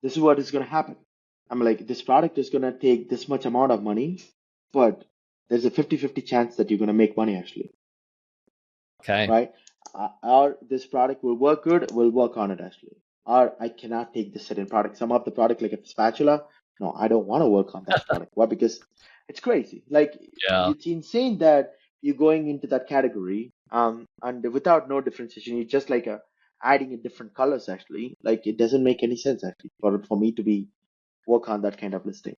this is what is going to happen. I'm like, this product is going to take this much amount of money, but there's a 50-50 chance that you're going to make money actually, Okay. right? Or this product will work good, we'll work on it actually. Or I cannot take this certain product. Some of the product, like a spatula, no, I don't want to work on that product. Why? Because it's crazy. Like, Yeah. it's insane that you're going into that category, and without no differentiation, you're just like adding in different colors actually. Like, it doesn't make any sense actually for me to be work on that kind of listing.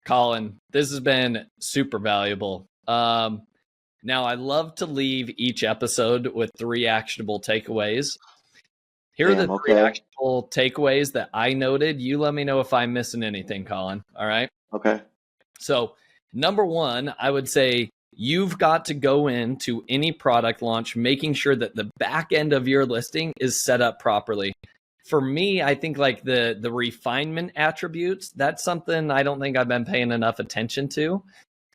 Colin, this has been super valuable. Now, I love to leave each episode with 3 actionable takeaways. Here are the Damn. 3 Okay. actionable takeaways that I noted. You let me know if I'm missing anything, Colin. All right. Okay. So, number 1, I would say you've got to go into any product launch making sure that the back end of your listing is set up properly. For me, I think like the refinement attributes, that's something I don't think I've been paying enough attention to.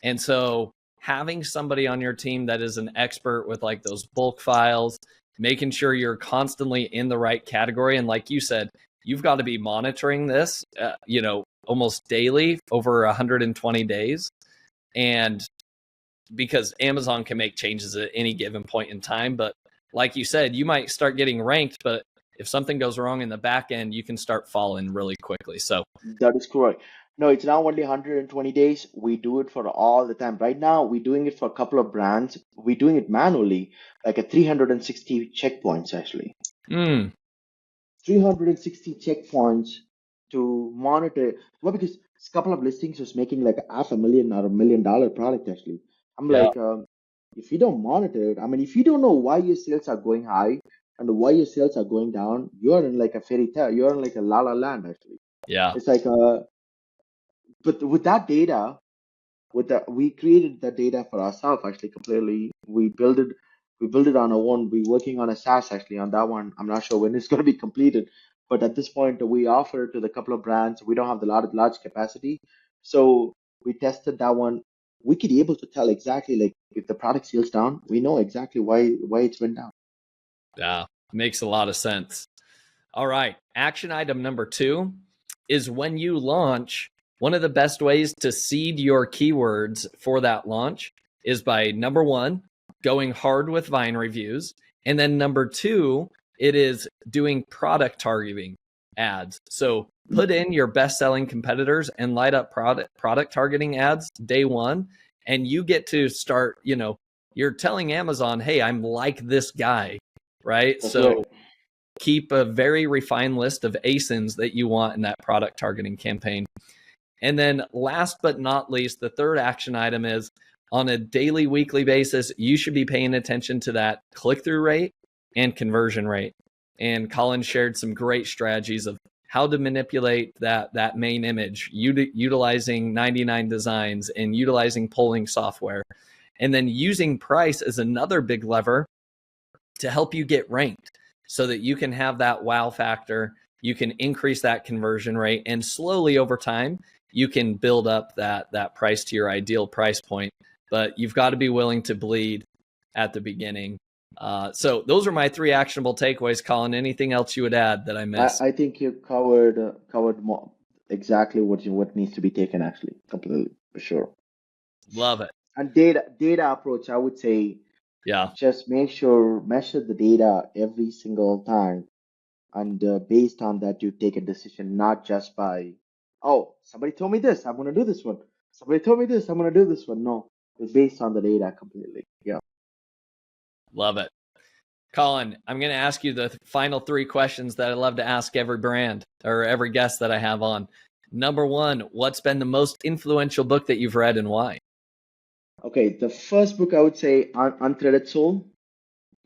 And so having somebody on your team that is an expert with like those bulk files, making sure you're constantly in the right category. And like you said, you've got to be monitoring this, almost daily over 120 days. And because Amazon can make changes at any given point in time. But like you said, you might start getting ranked, but if something goes wrong in the back end, you can start falling really quickly. So That is correct. No, it's now only 120 days. We do it for all the time. Right now, we're doing it for a couple of brands. We're doing it manually, like a 360 checkpoints actually. 360 checkpoints to monitor. Well, because a couple of listings was making like $500,000 or $1 million product actually. I'm yeah, like, if you don't monitor it, I mean, if you don't know why your sales are going high and why your sales are going down, you're in like a fairy tale. You're in like a la la land actually. yeah, It's like but with that data, we created the data for ourselves actually completely. We built it on our own. We're working on a SaaS actually on that one. I'm not sure when it's going to be completed, but at this point we offer it to the couple of brands. We don't have the large capacity, so we tested that one. We could be able to tell exactly like if the product sales down, we know exactly why it's went down. yeah. Makes a lot of sense. All right. Action item number 2 is when you launch, one of the best ways to seed your keywords for that launch is by number 1, going hard with Vine reviews. And then number 2, it is doing product targeting ads. So put in your best selling competitors and light up product targeting ads day 1. And you get to start, you're telling Amazon, hey, I'm like this guy, right? That's So right. keep a very refined list of ASINs that you want in that product targeting campaign. And then last but not least, the third action item is on a daily, weekly basis, you should be paying attention to that click-through rate and conversion rate. And Colin shared some great strategies of how to manipulate that main image, utilizing 99 designs and utilizing polling software. And then using price as another big lever to help you get ranked so that you can have that wow factor, you can increase that conversion rate, and slowly over time, you can build up that price to your ideal price point. But you've got to be willing to bleed at the beginning. So those are my 3 actionable takeaways. Colin, anything else you would add that I missed? I think you covered more exactly what needs to be taken actually, completely for sure. Love it. And data approach, I would say, Yeah. just measure the data every single time, and based on that, you take a decision, not just by, oh, somebody told me this, I'm gonna do this one. Somebody told me this, I'm gonna do this one. No, it's based on the data completely. Yeah. Love it. Colin, I'm going to ask you the final 3 questions that I love to ask every brand or every guest that I have on. Number 1, what's been the most influential book that you've read and why? Okay, the first book I would say Unthreaded Soul.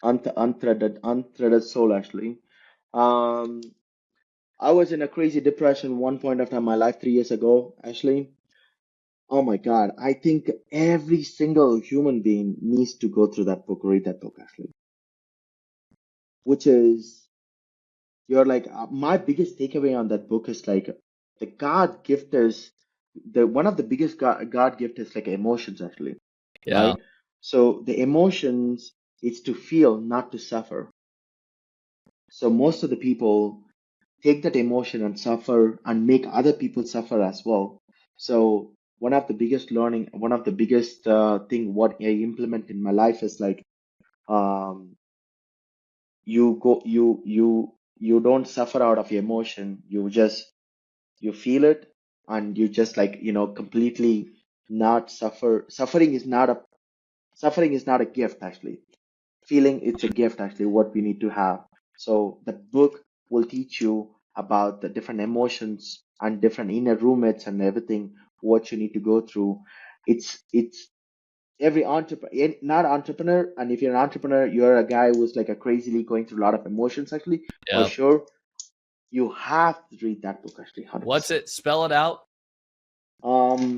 Unthreaded Soul actually. Um, I was in a crazy depression one point of time in my life 3 years ago, actually. Oh my God, I think every single human being needs to go through that book, read that book, actually. Which is, you're like, my biggest takeaway on that book is like, the God gift is, the one of the biggest God gift is like emotions, actually, Yeah. right? So the emotions is to feel, not to suffer. So most of the people take that emotion and suffer and make other people suffer as well. So one of the biggest thing what I implement in my life is like, um, you don't suffer out of your emotion. You feel it, and you just like, completely not suffer. Suffering is not a gift actually. Feeling, it's a gift actually, what we need to have. So the book will teach you about the different emotions and different inner roommates and everything, what you need to go through. It's every entrepreneur, not entrepreneur, and if you're an entrepreneur, you're a guy who's like a crazily going through a lot of emotions actually, for Yeah. sure. You have to read that book actually, What's 100%. it? Spell it out. Untethred,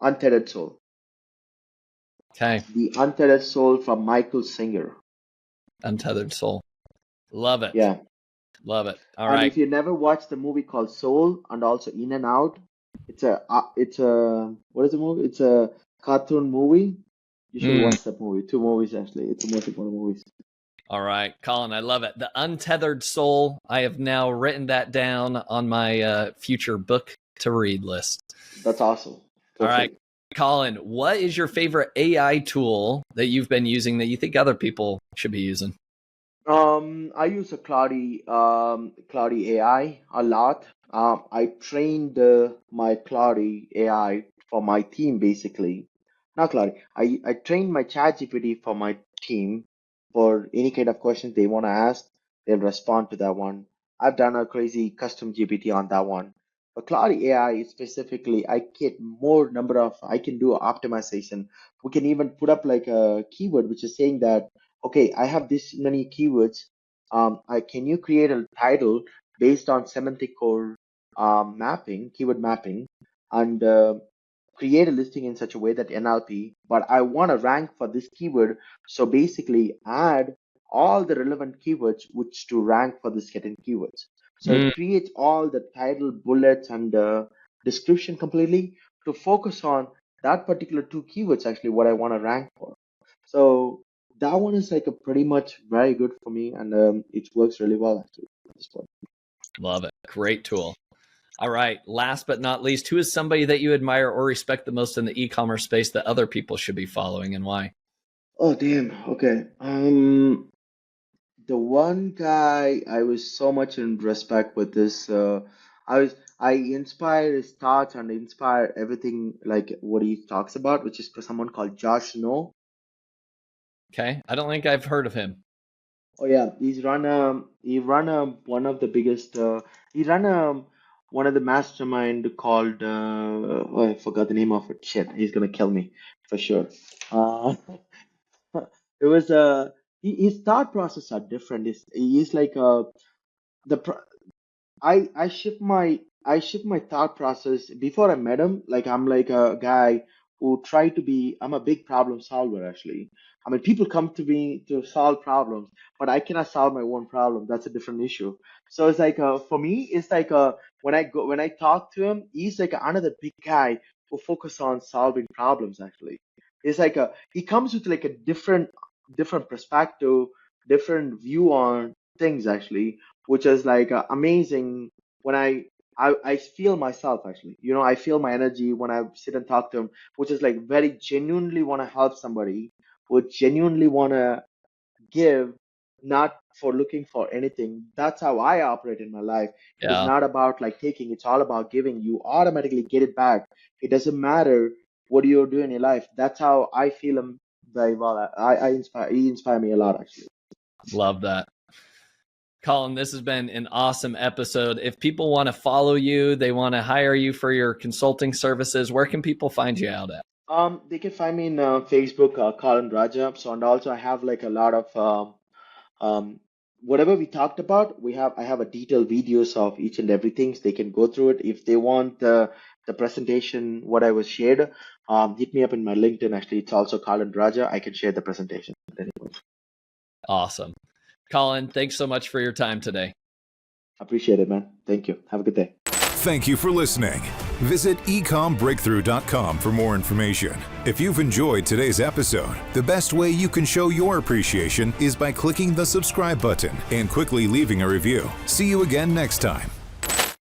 Untethered Soul. Okay. The Untethered Soul from Michael Singer. Untethered Soul. Love it. Yeah. Love it. All And right. if you never watched the movie called Soul and also In and Out, it's a what is the movie? It's a cartoon movie. You should Mm. watch that movie. 2 movies actually. It's the most important movies. All right, Colin, I love it. The Untethered Soul. I have now written that down on my future book to read list. That's awesome. All right, Perfect. Colin, what is your favorite AI tool that you've been using that you think other people should be using? I use a Cloudy AI a lot. I trained my Cloudy AI for my team basically. Not Cloudy. I trained my ChatGPT for my team for any kind of questions they want to ask. They'll respond to that one. I've done a crazy custom GPT on that one. But Cloudy AI specifically, I get more number of. I can do optimization. We can even put up like a keyword which is saying that, okay, I have this many keywords. Can you create a title based on semantic core mapping, keyword mapping, and create a listing in such a way that NLP, but I want to rank for this keyword. So basically, add all the relevant keywords which to rank for this certain keywords. So Mm, it creates all the title, bullets, and description completely to focus on that particular 2 keywords actually what I want to rank for. So that one is like a pretty much very good for me, and it works really well actually at this point. love it. Great tool. All right. Last but not least, who is somebody that you admire or respect the most in the e-commerce space that other people should be following and why? Oh damn. Okay. The one guy I was so much in respect with this. I inspire his thoughts and inspire everything like what he talks about, which is someone called Josh No. Okay. I don't think I've heard of him. Oh yeah, he run one of the biggest. He run one of the mastermind called oh, I forgot the name of it. Shit, he's gonna kill me for sure. Uh, it was his thought process are different. He's like the I shift my thought process before I met him. Like I'm like a guy who try to be. I'm a big problem solver actually. I mean, people come to me to solve problems, but I cannot solve my own problem. That's a different issue. So it's like for me, it's like when I talk to him, he's like another big guy who focus on solving problems. Actually, it's like he comes with like a different perspective, different view on things actually, which is like amazing when I feel myself actually. You know, I feel my energy when I sit and talk to him, which is like very genuinely want to help somebody, who genuinely want to give, not for looking for anything. That's how I operate in my life. It is Yeah. not about like taking, it's all about giving. You automatically get it back. It doesn't matter what you're doing in your life. That's how I feel him very well. I inspire, he inspire me a lot actually. Love that. Colin, this has been an awesome episode. If people want to follow you, they want to hire you for your consulting services, where can people find you out at? They can find me in Facebook, Colin Raja. So, and also I have like a lot of whatever we talked about. I have a detailed videos of each and everything. So they can go through it. If they want the presentation, what I was shared, hit me up in my LinkedIn. Actually, it's also Colin Raja. I can share the presentation. Awesome. Colin, thanks so much for your time today. Appreciate it, man. Thank you. Have a good day. Thank you for listening. Visit ecombreakthrough.com for more information. If you've enjoyed today's episode, the best way you can show your appreciation is by clicking the subscribe button and quickly leaving a review. See you again next time.